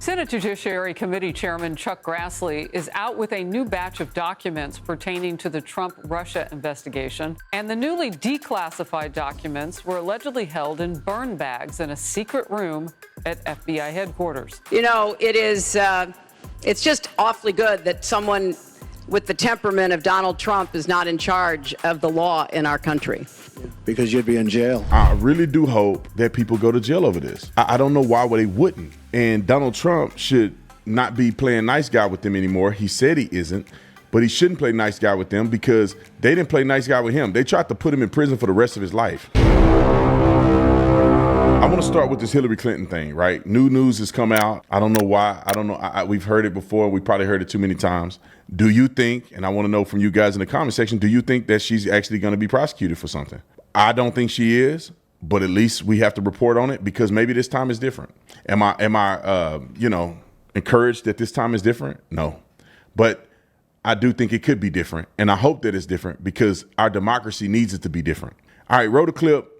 Senate Judiciary Committee Chairman Chuck Grassley is out with a new batch of documents pertaining to the Trump-Russia investigation. And the newly declassified documents were allegedly held in burn bags in a secret room at FBI headquarters. You know, it's just awfully good that someone with the temperament of Donald Trump is not in charge of the law in our country. Because you'd be in jail. I really do hope that people go to jail over this. I don't know why they wouldn't. And Donald Trump should not be playing nice guy with them anymore. He said he isn't, but he shouldn't play nice guy with them because they didn't play nice guy with him. They tried to put him in prison for the rest of his life. I want to start with this Hillary Clinton thing, right? New news has come out. I don't know why. I don't know. We've heard it before. We probably heard it too many times. Do you think, and I want to know from you guys in the comment section, do you think that she's actually going to be prosecuted for something? I don't think she is, but at least we have to report on it because maybe this time is different. Am I encouraged that this time is different? No, but I do think it could be different, and I hope that it's different because our democracy needs it to be different. All right, roll the clip,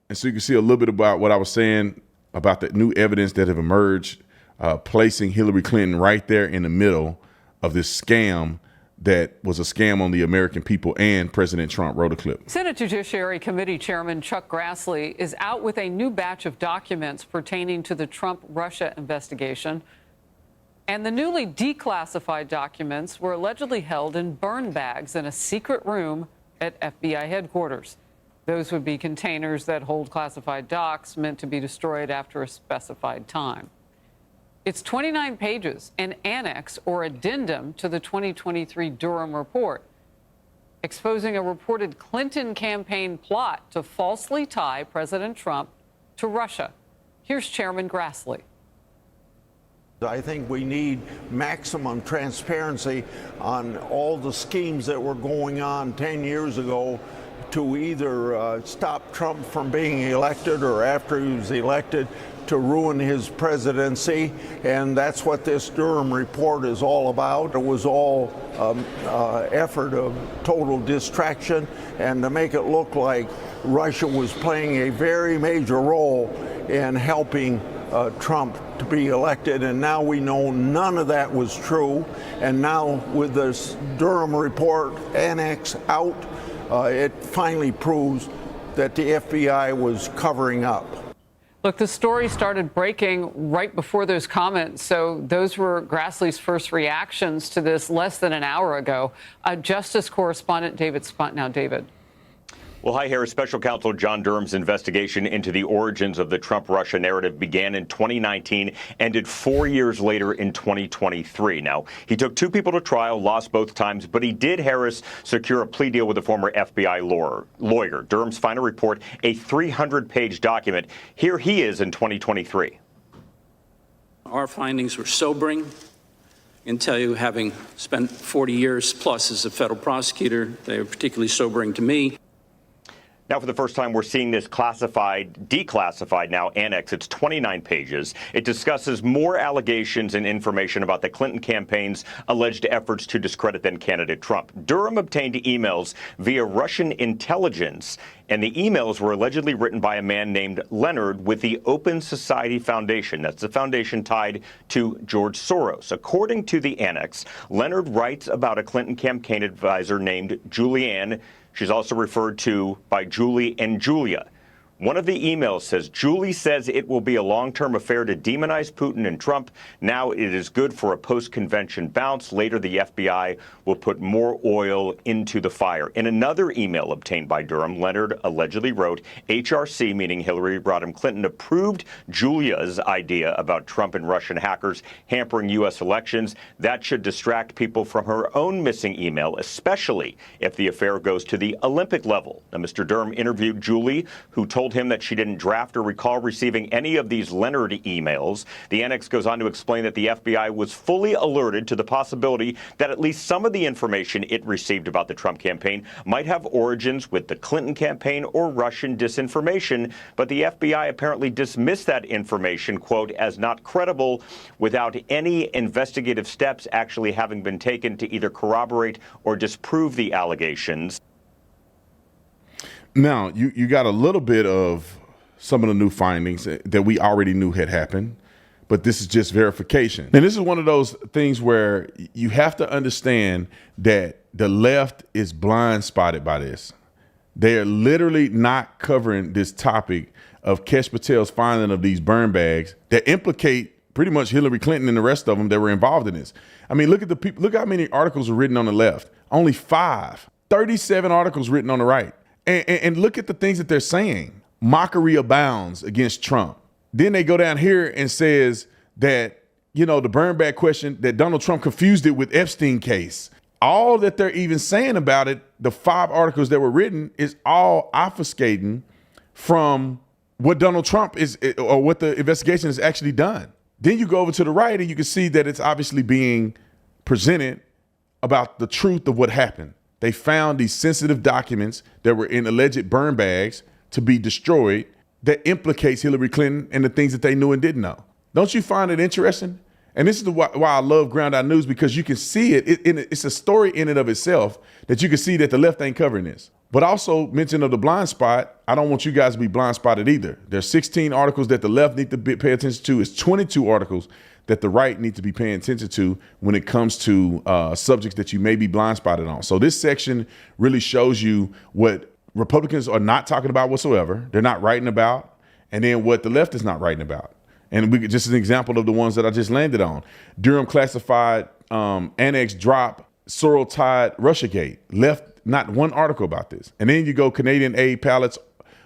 and so you can see a little bit about what I was saying about the new evidence that have emerged, placing Hillary Clinton right there in the middle of this scam that was a scam on the American people and President Trump. Roll the clip. Senate Judiciary Committee Chairman Chuck Grassley is out with a new batch of documents pertaining to the Trump-Russia investigation. And the newly declassified documents were allegedly held in burn bags in a secret room at FBI headquarters. Those would be containers that hold classified docs meant to be destroyed after a specified time. It's 29 pages, an annex or addendum to the 2023 Durham report, exposing a reported Clinton campaign plot to falsely tie President Trump to Russia. Here's Chairman Grassley. I think we need maximum transparency on all the schemes that were going on 10 years ago to either stop Trump from being elected or after he was elected to ruin his presidency, and that's what this Durham report is all about. It was all effort of total distraction and to make it look like Russia was playing a very major role in helping Trump to be elected, and now we know none of that was true. And now with this Durham report annex out, it finally proves that the FBI was covering up. Look, the story started breaking right before those comments, so those were Grassley's first reactions to this less than an hour ago. Justice correspondent David Spunt now. David. Well, hi, Harris. Special Counsel John Durham's investigation into the origins of the Trump-Russia narrative began in 2019, ended 4 years later in 2023. Now, he took two people to trial, lost both times, but he did, Harris, secure a plea deal with a former FBI lawyer. Durham's final report, a 300-page document. Here he is in 2023. Our findings were sobering. I can tell you, having spent 40 years plus as a federal prosecutor, they were particularly sobering to me. Now, for the first time, we're seeing this declassified now annex. It's 29 pages. It discusses more allegations and information about the Clinton campaign's alleged efforts to discredit then-candidate Trump. Durham obtained emails via Russian intelligence, and the emails were allegedly written by a man named Leonard with the Open Society Foundation. That's the foundation tied to George Soros. According to the annex, Leonard writes about a Clinton campaign advisor named Julianne. She's also referred to by Julie and Julia. One of the emails says, Julie says it will be a long-term affair to demonize Putin and Trump. Now it is good for a post-convention bounce. Later, the FBI will put more oil into the fire. In another email obtained by Durham, Leonard allegedly wrote, HRC, meaning Hillary Rodham Clinton, approved Julia's idea about Trump and Russian hackers hampering U.S. elections. That should distract people from her own missing email, especially if the affair goes to the Olympic level. Now, Mr. Durham interviewed Julie, who told him that she didn't draft or recall receiving any of these Leonard emails. The annex goes on to explain that the FBI was fully alerted to the possibility that at least some of the information it received about the Trump campaign might have origins with the Clinton campaign or Russian disinformation, but the FBI apparently dismissed that information, quote, as not credible without any investigative steps actually having been taken to either corroborate or disprove the allegations. Now, you got a little bit of some of the new findings that we already knew had happened, but this is just verification. And this is one of those things where you have to understand that the left is blind spotted by this. They are literally not covering this topic of Kesh Patel's finding of these burn bags that implicate pretty much Hillary Clinton and the rest of them that were involved in this. I mean, look at the people, look how many articles were written on the left. Only 5, 37 articles written on the right. And look at the things that they're saying. Mockery abounds against Trump. Then they go down here and says that, you know, the burn bag question, that Donald Trump confused it with Epstein case. All that they're even saying about it, the 5 articles that were written, is all obfuscating from what Donald Trump is, or what the investigation has actually done. Then you go over to the right and you can see that it's obviously being presented about the truth of what happened. They found these sensitive documents that were in alleged burn bags to be destroyed that implicates Hillary Clinton and the things that they knew and didn't know. Don't you find it interesting? And this is why I love Ground.News, because you can see it. It's a story in and of itself that you can see that the left ain't covering this. But also, mention of the blind spot, I don't want you guys to be blind spotted either. There's 16 articles that the left need to pay attention to. It's 22 articles that the right need to be paying attention to when it comes to subjects that you may be blind spotted on. So this section really shows you what Republicans are not talking about whatsoever. They're not writing about, and then what the left is not writing about. And we just an example of the ones that I just landed on. Durham classified annex drop, Soros tied Russiagate. Left not one article about this. And then you go Canadian aid pallets,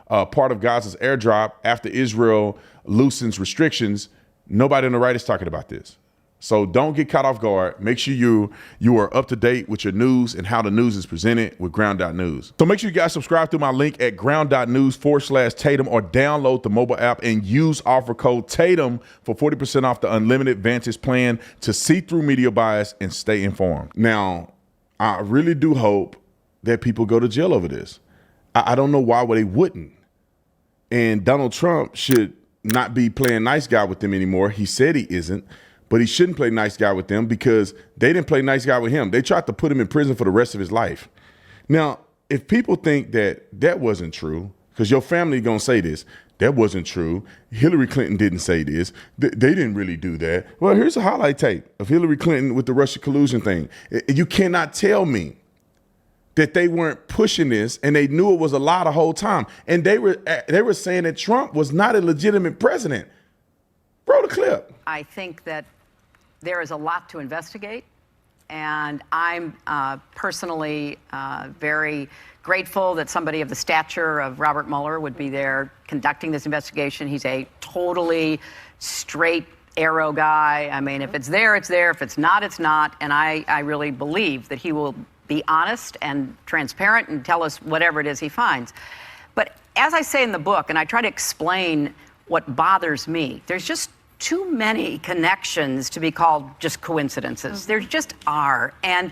part of Gaza's airdrop after Israel loosens restrictions. Nobody on the right is talking about this. So don't get caught off guard. Make sure you are up to date with your news and how the news is presented with Ground.News. So make sure you guys subscribe through my link at Ground.News/Tatum, or download the mobile app and use offer code Tatum for 40% off the unlimited Vantage plan to see through media bias and stay informed. Now, I really do hope that people go to jail over this. I don't know why they wouldn't. And Donald Trump should not be playing nice guy with them anymore. He said he isn't. But he shouldn't play nice guy with them because they didn't play nice guy with him. They tried to put him in prison for the rest of his life. Now, if people think that that wasn't true, because your family gonna say this, that wasn't true. Hillary Clinton didn't say this. They didn't really do that. Well, here's a highlight tape of Hillary Clinton with the Russia collusion thing. You cannot tell me that they weren't pushing this and they knew it was a lie the whole time. And they were saying that Trump was not a legitimate president. Roll the clip. I think that there is a lot to investigate, and I'm personally very grateful that somebody of the stature of Robert Mueller would be there conducting this investigation. He's a totally straight arrow guy. I mean, if it's there, it's there. If it's not, it's not. And I really believe that he will be honest and transparent and tell us whatever it is he finds. But as I say in the book, and I try to explain what bothers me, there's just too many connections to be called just coincidences. There just are. And,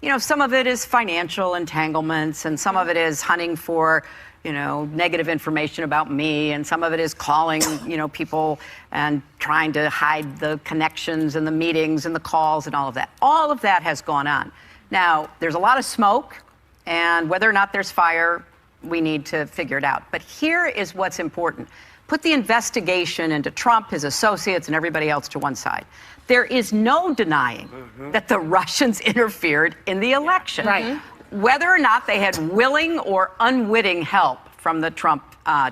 you know, some of it is financial entanglements, and some of it is hunting for, you know, negative information about me, and some of it is calling, you know, people and trying to hide the connections and the meetings and the calls and all of that. All of that has gone on. Now, there's a lot of smoke, and whether or not there's fire, we need to figure it out. But here is what's important. Put the investigation into Trump, his associates, and everybody else to one side. There is no denying that the Russians interfered in the election. Right. Whether or not they had willing or unwitting help from the Trump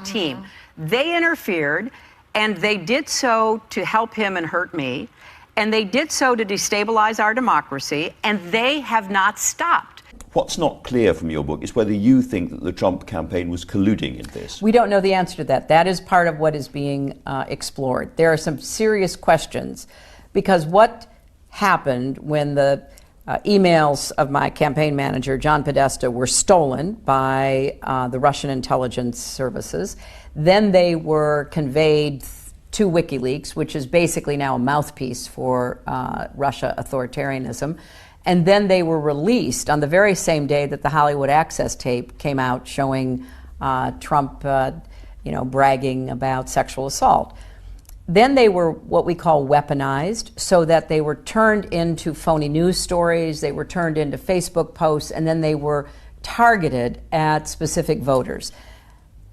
team, they interfered, and they did so to help him and hurt me, and they did so to destabilize our democracy, and they have not stopped. What's not clear from your book is whether you think that the Trump campaign was colluding in this. We don't know the answer to that. That is part of what is being explored. There are some serious questions, because what happened when the emails of my campaign manager, John Podesta, were stolen by the Russian intelligence services, then they were conveyed to WikiLeaks, which is basically now a mouthpiece for Russia authoritarianism. And then they were released on the very same day that the Hollywood Access tape came out showing Trump, bragging about sexual assault. Then they were what we call weaponized, so that they were turned into phony news stories, they were turned into Facebook posts, and then they were targeted at specific voters.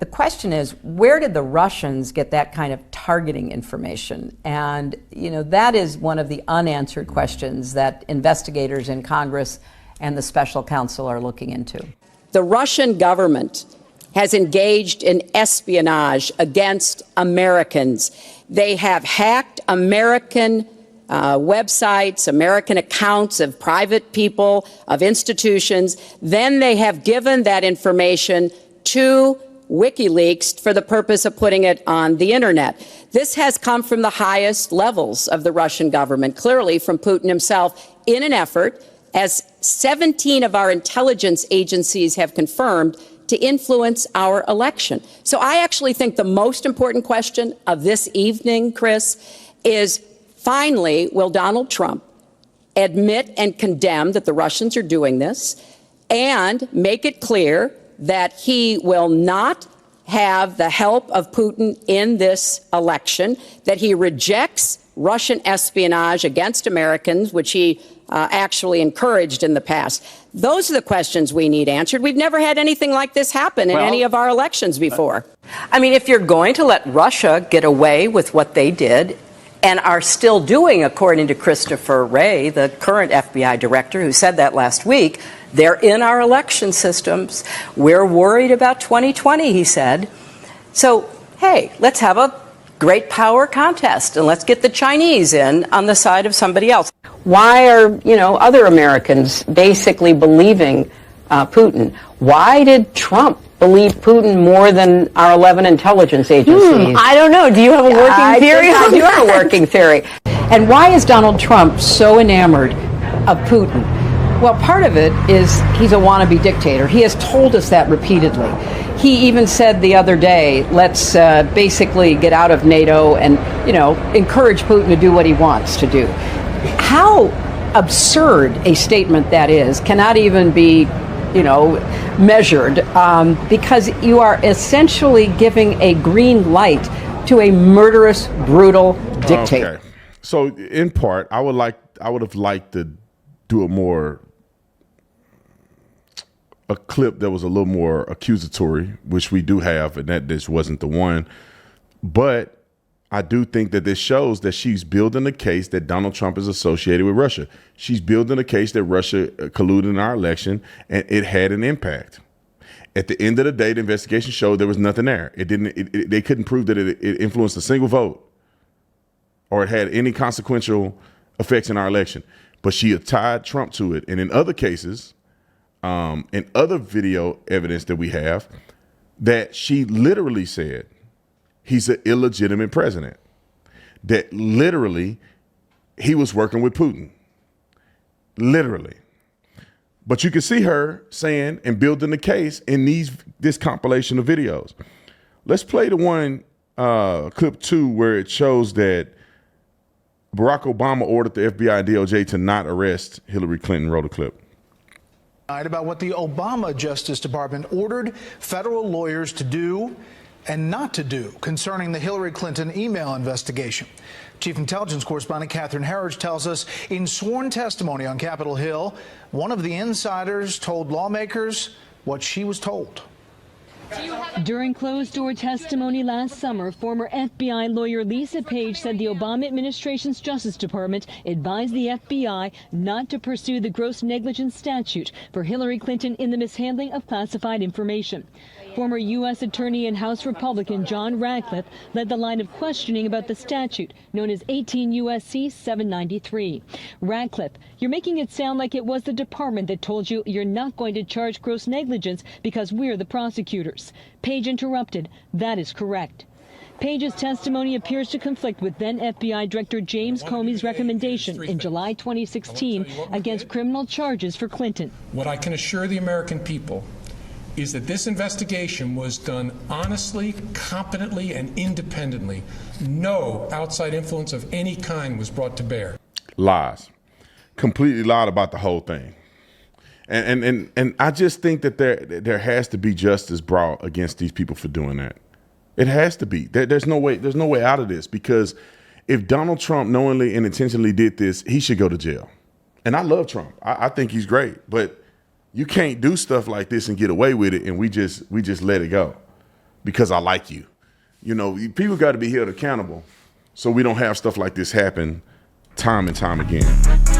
The question is, where did the Russians get that kind of targeting information? And, that is one of the unanswered questions that investigators in Congress and the special counsel are looking into. The Russian government has engaged in espionage against Americans. They have hacked American websites, American accounts of private people, of institutions. Then they have given that information to WikiLeaks for the purpose of putting it on the internet. This has come from the highest levels of the Russian government, clearly from Putin himself, in an effort, as 17 of our intelligence agencies have confirmed, to influence our election. So I actually think the most important question of this evening, Chris, is finally, will Donald Trump admit and condemn that the Russians are doing this and make it clear that he will not have the help of Putin in this election, that he rejects Russian espionage against Americans, which he actually encouraged in the past. Those are the questions we need answered. We've never had anything like this happen in any of our elections before. I mean, if you're going to let Russia get away with what they did and are still doing, according to Christopher Wray, the current FBI director, who said that last week, they're in our election systems. We're worried about 2020, he said. So, hey, let's have a great power contest and let's get the Chinese in on the side of somebody else. Why are, other Americans basically believing Putin? Why did Trump believe Putin more than our 11 intelligence agencies? I don't know. Do you have a working theory? I do have a working theory. And why is Donald Trump so enamored of Putin? Well, part of it is he's a wannabe dictator. He has told us that repeatedly. He even said the other day, let's basically get out of NATO and, encourage Putin to do what he wants to do. How absurd a statement that is cannot even be, measured, because you are essentially giving a green light to a murderous, brutal dictator. Okay. So in part, I would have liked to do a clip that was a little more accusatory, which we do have, and that this wasn't the one. But I do think that this shows that she's building a case that Donald Trump is associated with Russia. She's building a case that Russia colluded in our election, and it had an impact. At the end of the day, the investigation showed there was nothing there. They couldn't prove that it influenced a single vote or it had any consequential effects in our election. But she had tied Trump to it. And in other cases, in other video evidence that we have, that she literally said he's an illegitimate president, that literally he was working with Putin, literally. But you can see her saying and building the case in this compilation of videos. Let's play the one, clip 2, where it shows that Barack Obama ordered the FBI and DOJ to not arrest Hillary Clinton. Roll the clip. About what the Obama Justice Department ordered federal lawyers to do and not to do concerning the Hillary Clinton email investigation. Chief Intelligence Correspondent Catherine Herridge tells us in sworn testimony on Capitol Hill, one of the insiders told lawmakers what she was told. During closed-door testimony last summer, former FBI lawyer Lisa Page said the Obama administration's Justice Department advised the FBI not to pursue the gross negligence statute for Hillary Clinton in the mishandling of classified information. Former U.S. Attorney and House Republican John Ratcliffe led the line of questioning about the statute, known as 18 U.S.C. 793. Ratcliffe, you're making it sound like it was the department that told you you're not going to charge gross negligence because we're the prosecutors. Page interrupted. That is correct. Page's testimony appears to conflict with then FBI Director James Comey's recommendation in July 2016 against criminal charges for Clinton. What I can assure the American people is that this investigation was done honestly, competently, and independently. No outside influence of any kind was brought to bear. Lies. Completely lied about the whole thing. And I just think that there has to be justice brought against these people for doing that. It has to be. There's no way out of this, because if Donald Trump knowingly and intentionally did this, he should go to jail. And I love Trump. I think he's great, but you can't do stuff like this and get away with it, and we just let it go. because I like you. You know, people got to be held accountable so we don't have stuff like this happen time and time again.